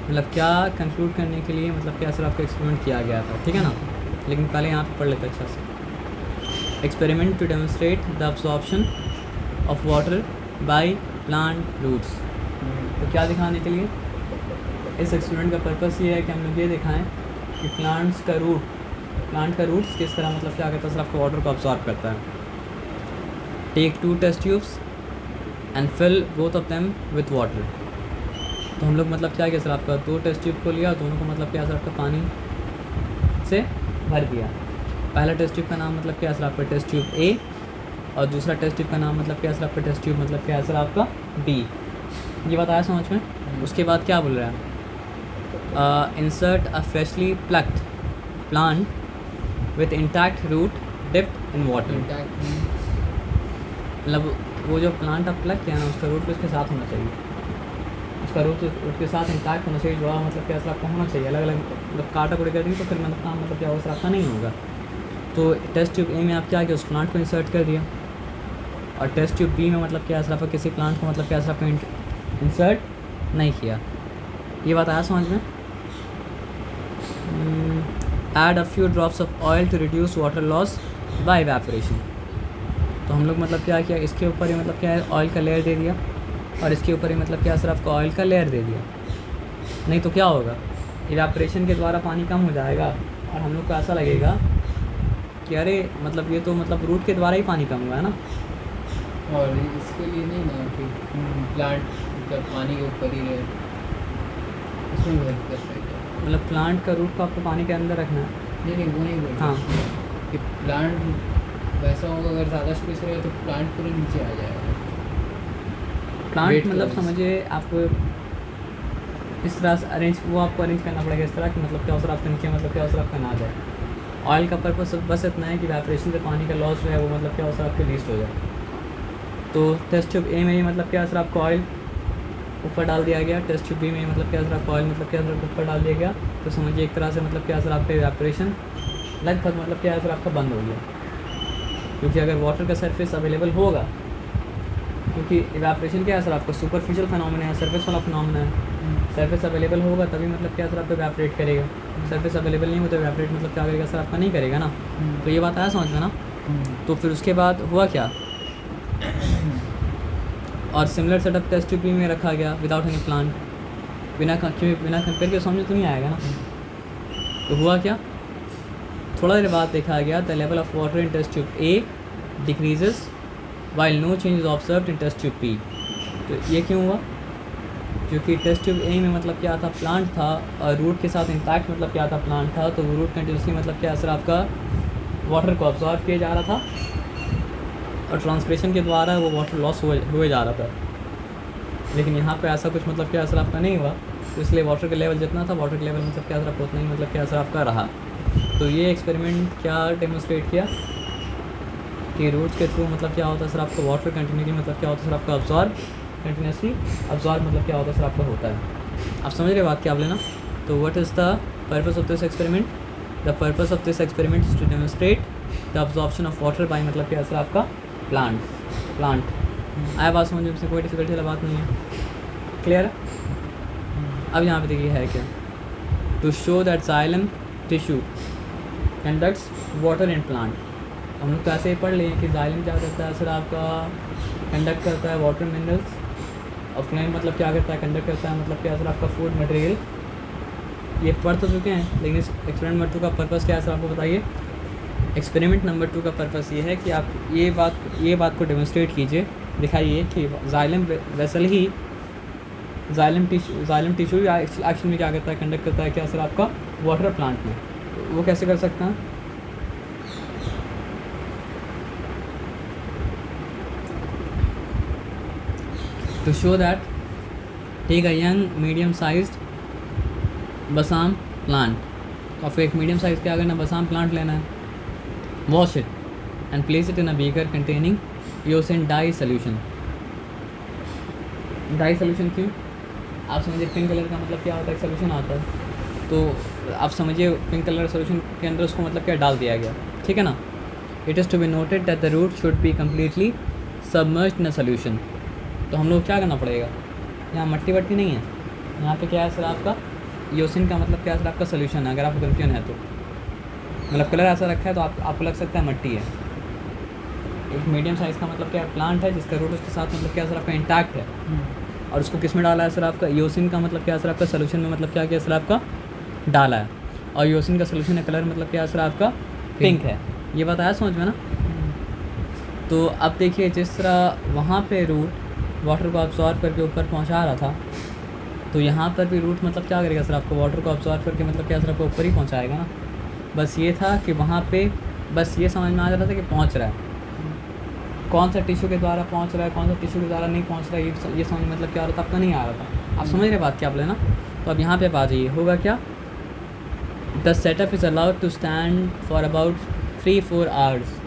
मतलब क्या कंक्लूड करने के लिए मतलब क्या सर आपका एक्सपेरिमेंट किया गया था, ठीक है ना। लेकिन पहले यहाँ पे पढ़ लेते हैं अच्छा से। Experiment to demonstrate the absorption of water by plant roots. तो क्या दिखाने के लिए इस एक्सपेरिमेंट का पर्पस ये है कि हम लोग ये दिखाएं कि प्लांट का रूट्स किस तरह मतलब क्या करता है सर आपको वाटर को अब्जॉर्ब करता है। Take 2 test tubes and fill both of them with water. तो हम लोग मतलब क्या किया सर आपका 2 टेस्ट ट्यूब को लिया, दोनों को मतलब क्या सर आपका पानी से भर दिया। पहला टेस्ट ट्यूब का नाम मतलब क्या सर आपका टेस्ट ट्यूब ए, और दूसरा टेस्ट ट्यूब का नाम मतलब क्या सर आपका टेस्ट ट्यूब मतलब क्या सर आपका बी। ये बात आया समझ में। उसके बाद क्या बोल रहा है, insert a freshly plucked plant with intact root dipped in water. मतलब वो जो प्लांट आप प्लग किया ना उसका रूट उसके साथ होना चाहिए, उसका रूट उसके साथ इंटैक्ट होना चाहिए, जुड़ा मतलब क्या सर आपका होना चाहिए। अलग अलग मतलब काटा कुटी कर दी तो फिर मतलब क्या होगा सर आपका नहीं होगा। तो टेस्ट ट्यूब ए में आप क्या किया, उस प्लांट को इंसर्ट कर दिया, और टेस्ट ट्यूब बी में मतलब क्या सर आपका किसी प्लांट को मतलब क्या सर आपका इंसर्ट नहीं किया। ये बात आया समझ में। Add a few drops of oil to reduce water loss by evaporation. तो हम लोग मतलब क्या किया, इसके ऊपर ही मतलब क्या है ऑयल का लेयर दे दिया, और इसके ऊपर ही मतलब क्या सर आपको ऑयल का लेयर दे दिया। नहीं तो क्या होगा, इवेपोरेशन के द्वारा पानी कम हो जाएगा, और हम लोग को ऐसा लगेगा कि अरे मतलब ये तो मतलब रूट के द्वारा ही पानी कम हुआ है ना। और इसके लिए नहीं ना कि प्लांट जब पानी के ऊपर ही रहे, उसमें भी हेल्प करता है क्या? मतलब प्लांट का रूट को आपको पानी के अंदर रखना है। नहीं वो नहीं बोल रहा। हाँ कि प्लांट वैसा होगा, अगर ज़्यादा स्पेस रहे तो प्लांट पूरे नीचे आ जाएगा। प्लांट Weight मतलब की वजह से। समझिए आपको इस तरह से अरेंज करना पड़ेगा इस तरह कि मतलब क्या सर आपका नीचे मतलब क्या सर आपका ना जाए। ऑयल का पर्पस बस इतना है कि इवेपोरेशन से पानी का लॉस जो है वो मतलब क्या सर आपके लीस्ट हो जाए। तो टेस्ट ट्यूब ए में ही मतलब क्या सर आपको ऑयल ऊपर डाल दिया गया, टेस्ट ट्यूब बी में मतलब क्या सर आपका ऑयल मतलब क्या सर ऊपर डाल दिया गया। तो समझिए एक तरह से मतलब क्या सर आपका इवेपोरेशन लगभग मतलब क्या सर आपका बंद हो गया, क्योंकि अगर वाटर का सरफेस अवेलेबल होगा, क्योंकि इवेपोरेशन क्या है सर आपका सुपरफिशियल फिनोमेना है, सरफेस वाला फिनोमेना है। सरफेस अवेलेबल होगा तभी मतलब क्या सर आपको इवेपोरेट करेगा, सरफेस अवेलेबल नहीं हो तो इवेपोरेट मतलब क्या करेगा सर आपका नहीं करेगा ना। तो ये बात आया समझ में ना। तो फिर उसके बाद हुआ क्या, और सिमिलर सेटअप टेस्ट ट्यूब में रखा गया विदाउट एनी प्लांट, बिना कंपेयर के समझ तो नहीं आएगा ना। तो हुआ क्या, थोड़ा देर बाद देखा गया the level of water in test tube A decreases while no change is observed in test tube B. तो ये क्यों हुआ, क्योंकि टेस्ट ट्यूब ए में मतलब क्या था प्लांट था, और रूट के साथ इंटैक्ट मतलब क्या था प्लांट था, तो वो रूट कंटिन्यूसली मतलब क्या असर आपका वाटर को ऑब्जॉर्व किया जा रहा था, और ट्रांसपिरेशन के द्वारा वो वाटर लॉस हुए जा रहा था। लेकिन यहाँ पे ऐसा कुछ मतलब क्या असर आपका नहीं हुआ, तो इसलिए वाटर का लेवल जितना था वाटर का लेवल मतलब क्या असर आपका उतना ही मतलब क्या असर आपका रहा। तो ये एक्सपेरिमेंट क्या डेमोन्स्ट्रेट किया कि रूट्स के थ्रू मतलब क्या होता है सर आपका वाटर कंटिन्यूसली मतलब क्या होता है सर आपका कंटिन्यूसली अब्जॉर्ब मतलब क्या होता है सर आपका होता है। आप समझ रहे बात क्या आप लेना। तो what is the purpose of this experiment, the purpose of this experiment is to demonstrate the absorption of water by मतलब क्या सर आपका प्लांट। आया बात समझ में, कोई डिफिकल्टी वाला बात नहीं है, क्लियर है। अब यहाँ पे देखिए है क्या, to show that xylem tissue conducts water in plant. हम लोग तो ऐसे ही पढ़ लिए कि जाइलम क्या करता है सर आपका कंडक्ट करता है वाटर मिनरल्स, और फ्लेम मतलब क्या करता है कंडक्ट करता है मतलब क्या सर आपका फूड मटेरियल। ये पढ़ तो चुके हैं, लेकिन इस एक्सपेरिमेंट नंबर 2 का पर्पस क्या है सर आपको बताइए। एक्सपेरिमेंट नंबर 2 का पर्पस ये है कि आप ये बात को डेमोन्स्ट्रेट कीजिए, दिखाइए कि जाइलम वेसल ही जाइलम टिश्यू एक्शन में क्या करता है कंडक्ट करता है क्या सर आपका वाटर प्लांट में। तो वो कैसे कर सकते हैं, to show that take a young medium sized balsam plant, तो आपको एक मीडियम साइज़ क्या करना है, बसाम प्लांट लेना है, wash it and place it in a beaker containing eosin dye solution. Dye solution क्यों, आप समझिए पिंक कलर का मतलब क्या होता है, एक सोल्यूशन आता है, तो आप समझिए पिंक कलर सोल्यूशन के अंदर उसको मतलब क्या डाल दिया गया, ठीक है ना। It is to be noted that the root should be completely submerged in a solution. तो हम लोग क्या करना पड़ेगा, यहाँ मट्टी वट्टी नहीं है, यहाँ पे क्या है सर आपका ईओसिन का मतलब क्या है सर आपका सोल्यूशन है। अगर आपको कन्फ्यूजन है तो मतलब कलर ऐसा रखा है तो आपको लग सकता है मट्टी है। एक मीडियम साइज़ का मतलब क्या प्लांट है जिसका रूट उसके साथ मतलब क्या सर आपका इंटैक्ट है, और उसको किस में डाला है सर आपका ईओसिन का मतलब क्या सर आपका सोल्यूशन में मतलब क्या सर आपका डाला है, और ईओसिन का सोल्यूशन का कलर मतलब क्या सर आपका पिंक है। ये बात आया समझ में ना। तो अब देखिए जिस तरह वहाँ पे रूट वाटर को अब्सॉर्ब करके ऊपर पहुँचा रहा था, तो यहाँ पर भी रूट मतलब क्या करेगा सर आपको वाटर को अब्सॉर्ब करके मतलब क्या सर आपको ऊपर ही पहुँचाएगा ना। बस ये था कि वहाँ पे बस ये समझ में आ जाता था कि पहुँच रहा है, कौन सा टिश्यू के द्वारा पहुँच रहा है, कौन सा टिश्यू के द्वारा नहीं पहुँच रहा है, ये समझ मतलब क्या हो रहा था आपका नहीं आ रहा था। आप समझ रहे बात क्या आप लेना। तो अब यहाँ पे आ जाइए, होगा क्या, the setup is allowed to stand for about 3-4 hours,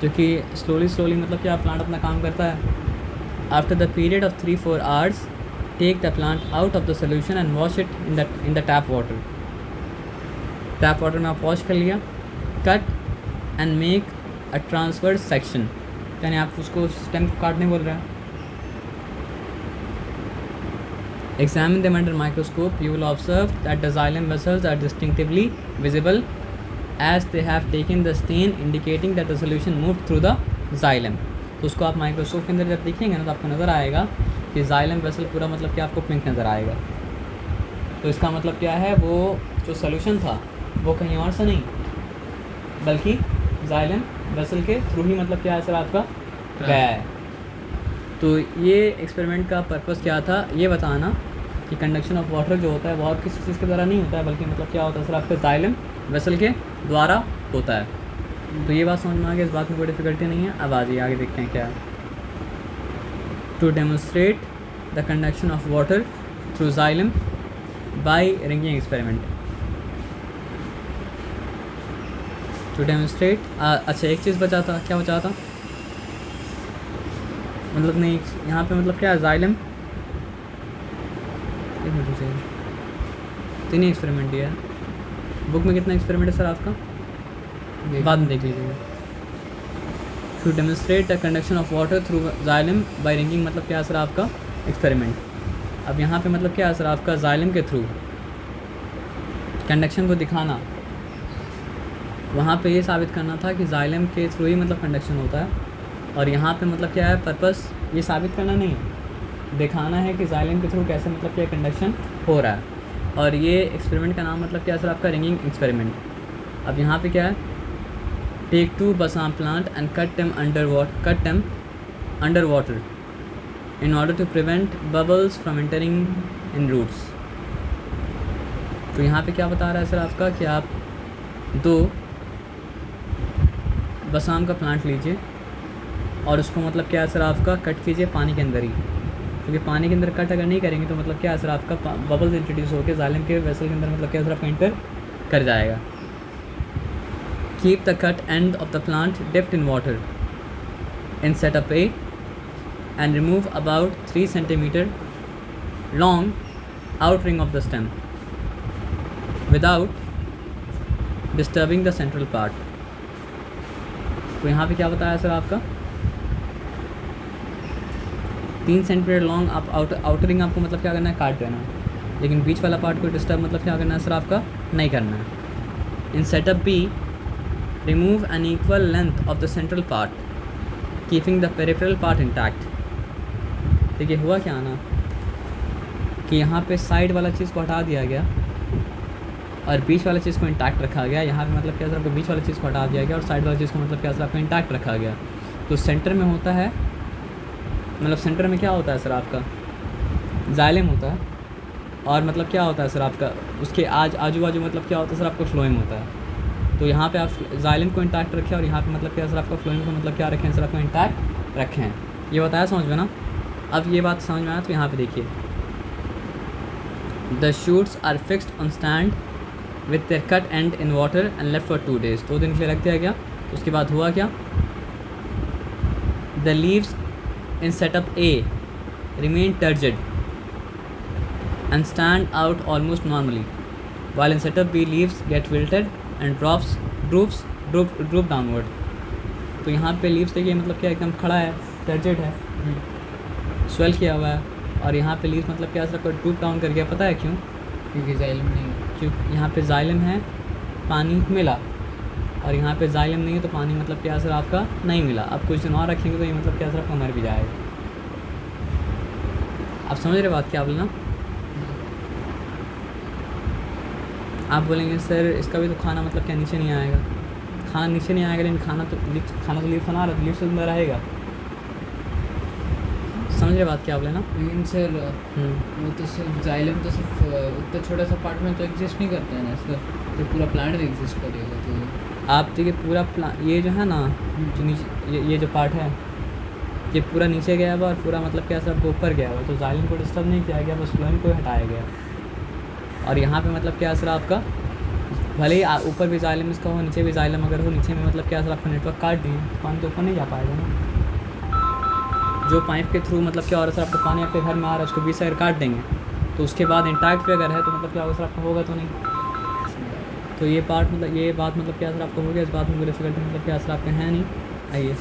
जो कि स्लोली मतलब क्या प्लांट अपना काम करता है। After the period of 3-4 hours take the plant out of the solution and wash it in the tap water. Tap water में आप वॉश कर लिया, cut and make a transverse section, यानी आप उसको स्टेम को काटने बोल रहे हैं। Examine them under microscope, you will observe that the xylem vessels are distinctively visible as they have taken the stain, indicating that the solution moved through the xylem। तो उसको आप माइक्रोस्कोप के अंदर जब देखेंगे ना तो आपको नज़र आएगा कि xylem वेसल पूरा मतलब कि आपको पिंक नज़र आएगा। तो इसका मतलब क्या है, वो जो सोल्यूशन था वो कहीं और से नहीं बल्कि xylem वेसल के थ्रू ही मतलब क्या है सर आपका गया है। तो ये एक्सपेरिमेंट का पर्पस क्या था, ये बताना कि कंडक्शन ऑफ वाटर जो होता है वो और किसी चीज़ के द्वारा नहीं होता है, बल्कि मतलब क्या होता है सर आपके xylem वेसल के द्वारा होता है। तो ये बात समझ में आ गई, इस बात में कोई डिफिकल्टी नहीं है। अब आ जाइए आगे देखते हैं क्या है। To demonstrate the conduction of water through xylem by ringing experiment. To demonstrate, अच्छा एक चीज़ बचा था, क्या बचा था, मतलब नहीं यहाँ पे मतलब क्या है xylem, एक मिनट से 3 एक्सपेरिमेंट दिया है बुक में, कितना एक्सपेरिमेंट है सर आपका बाद में देख लीजिएगा। To demonstrate the conduction of water through xylem by ringing मतलब क्या है सर आपका एक्सपेरिमेंट। अब यहाँ पे मतलब क्या है सर आपका xylem के थ्रू कंडक्शन को दिखाना, वहाँ पे ये साबित करना था कि xylem के थ्रू ही मतलब कंडक्शन होता है, और यहाँ पे मतलब क्या है पर्पस ये साबित करना नहीं है, दिखाना है कि xylem के थ्रू कैसे मतलब क्या कंडक्शन हो रहा है। और ये एक्सपेरिमेंट का नाम मतलब क्या है सर आपका रिंगिंग एक्सपेरिमेंट। अब यहाँ पे क्या है, take 2 balsam plant and cut them under water in order to prevent bubbles from entering in roots. तो यहाँ पे क्या बता रहा है सर आपका कि आप 2 बसाम का प्लांट लीजिए और उसको मतलब क्या है सर आपका कट कीजिए पानी के अंदर ही, क्योंकि पानी के अंदर कट अगर नहीं करेंगे तो मतलब क्या है सर आपका बबल्स इंट्रोड्यूस होकर xylem के वेसल के अंदर मतलब क्या है सर आपका एंटर कर जाएगा। Keep the cut end of the plant dipped in water in setup A and remove about 3 centimetre long out ring of the stem without disturbing the central part. तो यहाँ पे क्या बताया सर आपका 3 सेंटीमीटर लॉन्ग आप आउटर रिंग आपको मतलब क्या करना है, काट देना है, लेकिन बीच वाला पार्ट को डिस्टर्ब मतलब क्या करना है सर आपका नहीं करना है। In setup B remove an equal length of the central part keeping the peripheral part intact. देखिए हुआ क्या ना कि यहाँ पे साइड वाला चीज़ को हटा दिया गया और बीच वाला चीज़ को इंटैक्ट रखा गया। यहाँ पे मतलब क्या सर आपको बीच वाला चीज़ को हटा दिया गया और साइड वाला चीज़ को मतलब क्या सर आपको इंटैक्ट रखा गया। तो सेंटर में होता है मतलब सेंटर में क्या होता है सर आपका xylem होता है, और मतलब क्या होता है सर आपका उसके आजू बाजू मतलब क्या होता है सर आपका फ्लोएम होता है। तो यहाँ पे आप xylem को इंटैक्ट रखें और यहाँ पे मतलब क्या सर आपका फ्लोएम को मतलब क्या रखें सर आपको इंटैक्ट रखें। ये बताया समझ में ना। अब ये बात समझ में आया तो यहाँ पे देखिए, the shoots are fixed on stand with their cut end in water and left for 2 days, 2 दिन के लिए रख दिया गया। उसके बाद हुआ क्या, the leaves in setup A remain turgid and stand out almost normally, while in setup B leaves get wilted and droop downward। तो यहाँ पे लीव्स देखिए मतलब क्या एकदम खड़ा है, टर्जिड है, स्वेल किया हुआ है, और यहाँ पे लीव्स मतलब क्या सबको ड्रूप डाउन कर गया। पता है क्यों? क्योंकि जाइलम नहीं है। क्यों? यहाँ पे जाइलम है, पानी मिला, और यहाँ पे जाइलम नहीं है तो पानी मतलब क्या असर आपका नहीं मिला। अब कुछ दिन और रखेंगे तो ये मतलब क्या असर आपका मर भी जाएगा। आप समझ रहे बात क्या बोलना? आप बोलेंगे सर इसका भी तो खाना मतलब क्या नीचे नहीं आएगा? खाना नीचे नहीं आएगा, लेकिन खाना तो लीफ बना रहा है, तो लीफ से अंदर रहेगा। समझ रहे बात क्या बोले ना? लेकिन सर वो तो सिर्फ जाइलम तो सिर्फ उतना छोटा सा पार्ट में तो एग्जिस्ट नहीं करता है ना, इसका तो पूरा प्लांट में एग्जिस्ट करेगा। तो आप देखिए पूरा ये जो है ना, जो नीचे ये जो पार्ट है ये पूरा नीचे गया हुआ और पूरा मतलब क्या सब ऊपर गया हुआ, तो जाइलम को डिस्टर्ब नहीं किया गया, बस फ्लोएम को हटाया गया। और यहाँ पे मतलब क्या असर आपका, भले ही ऊपर भी जाइलम इसका हो, नीचे भी जाइलम अगर हो, नीचे में मतलब क्या असर आपका नेटवर्क काट दिए, पानी तो ऊपर नहीं जा पाएगा ना। जो पाइप के थ्रू मतलब क्या और असर आपका पानी आपके घर में आ रहा है उसको 20 से अगर काट देंगे तो उसके बाद इंटैक्ट पे अगर है तो मतलब क्या असर आपका होगा तो नहीं। तो ये पार्ट मतलब ये बात मतलब क्या असर आपको हो गया, इस बात में कोई डिफिकल्टी मतलब क्या असर आपका है नहीं। आइए